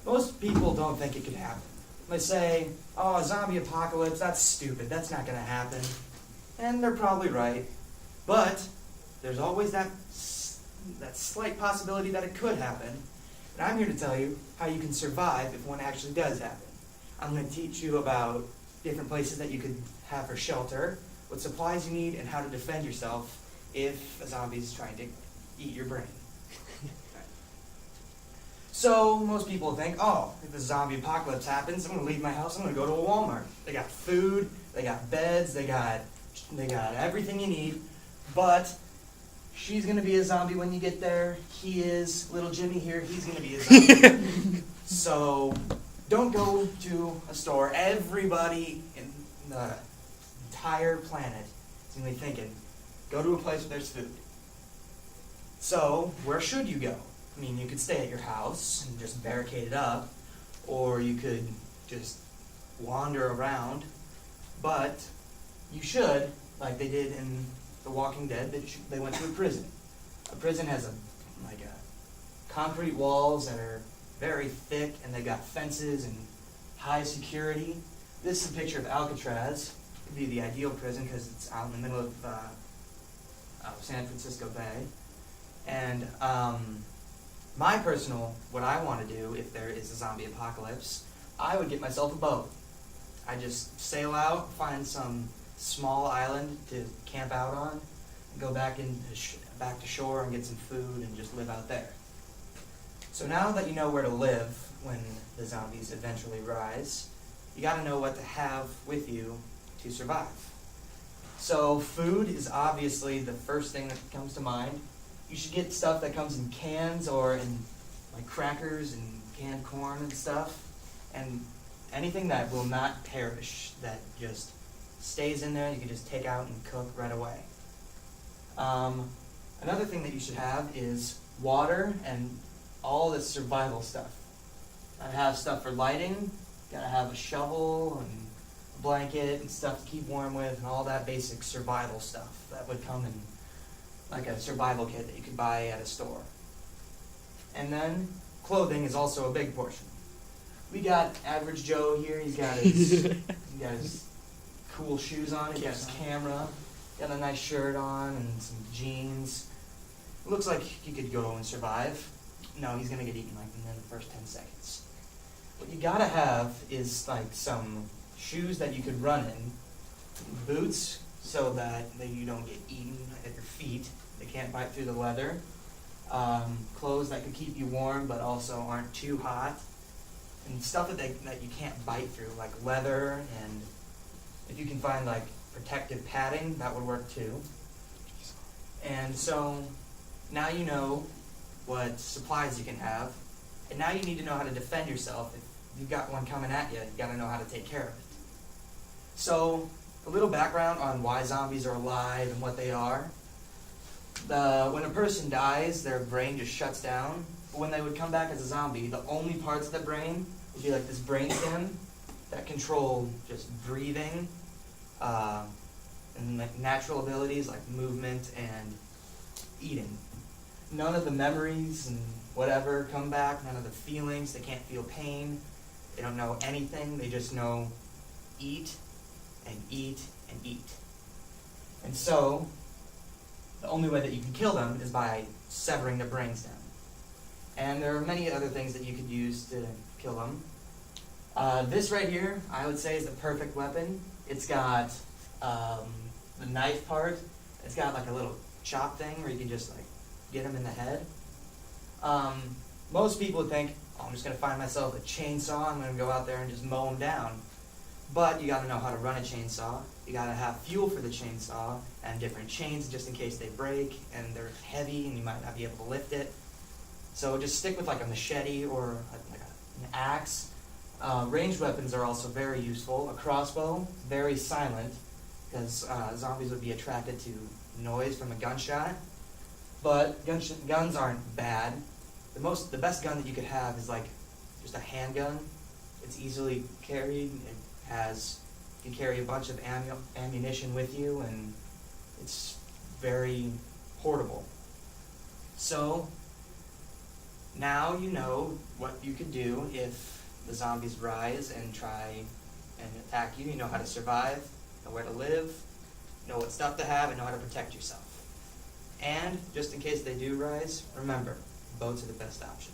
Most people don't think it could happen. They say, oh, a zombie apocalypse, that's stupid, that's not going to happen. And they're probably right. But there's always that slight possibility that it could happen. And I'm here to tell you how you can survive if one actually does happen. I'm going to teach you about different places that you could have for shelter, what supplies you need, and how to defend yourself if a zombie is trying to eat your brain. So most people think, oh, if the zombie apocalypse happens, I'm going to leave my house, I'm going to go to a Walmart. They got food, they got beds, they got everything you need, but she's going to be a zombie when you get there. He is, little Jimmy here, he's going to be a zombie. So don't go to a store. Everybody in the entire planet is going to be thinking, go to a place where there's food. So where should you go? I mean, you could stay at your house and just barricade it up, or you could just wander around, but you should, like they did in The Walking Dead, they went to a prison. A prison has concrete walls that are very thick, and they've got fences and high security. This is a picture of Alcatraz. It would be the ideal prison because it's out in the middle of San Francisco Bay. And what I want to do if there is a zombie apocalypse, I would get myself a boat. I just sail out, find some small island to camp out on, and go back to shore and get some food and just live out there. So now that you know where to live when the zombies eventually rise, you got to know what to have with you to survive. So food is obviously the first thing that comes to mind. You should get stuff that comes in cans or in like crackers and canned corn and stuff, and anything that will not perish, that just stays in there, you can just take out and cook right away. Another thing that you should have is water and all this survival stuff. Gotta have stuff for lighting, gotta have a shovel and a blanket and stuff to keep warm with, and all that basic survival stuff that would come in like a survival kit that you could buy at a store. And then clothing is also a big portion. We got average Joe here. He's got his cool shoes on. He's got his camera. Got a nice shirt on and some jeans. It looks like he could go and survive. No, he's gonna get eaten like in the first 10 seconds. What you gotta have is like some shoes that you could run in, boots so that you don't get eaten at your feet. They can't bite through the leather. Clothes that can keep you warm but also aren't too hot. And stuff that you can't bite through, like leather, and if you can find like protective padding, that would work too. And so now you know what supplies you can have, and now you need to know how to defend yourself. If you've got one coming at you, you've got to know how to take care of it. So a little background on why zombies are alive and what they are. When a person dies, their brain just shuts down. But when they would come back as a zombie, the only parts of the brain would be like this brainstem that control just breathing and like natural abilities like movement and eating. None of the memories and whatever come back, none of the feelings. They can't feel pain. They don't know anything. They just know eat and eat and eat. And so the only way that you can kill them is by severing their brainstem. And there are many other things that you could use to kill them. This right here, I would say, is the perfect weapon. It's got the knife part. It's got like a little chop thing where you can just like get them in the head. Most people think, oh, I'm just going to find myself a chainsaw. I'm going to go out there and just mow them down. But you got to know how to run a chainsaw. You got to have fuel for the chainsaw and different chains just in case they break and they're heavy and you might not be able to lift it. So just stick with like a machete or an axe. Ranged weapons are also very useful. A crossbow, very silent, because zombies would be attracted to noise from a gunshot. But guns aren't bad. The best gun that you could have is like just a handgun. It's easily carried. You can carry a bunch of ammunition with you, and it's very portable. So Now you know what you could do if the zombies rise and try and attack you. You know how to survive, know where to live, know what stuff to have, and know how to protect yourself. And just in case they do rise, remember, boats are the best option.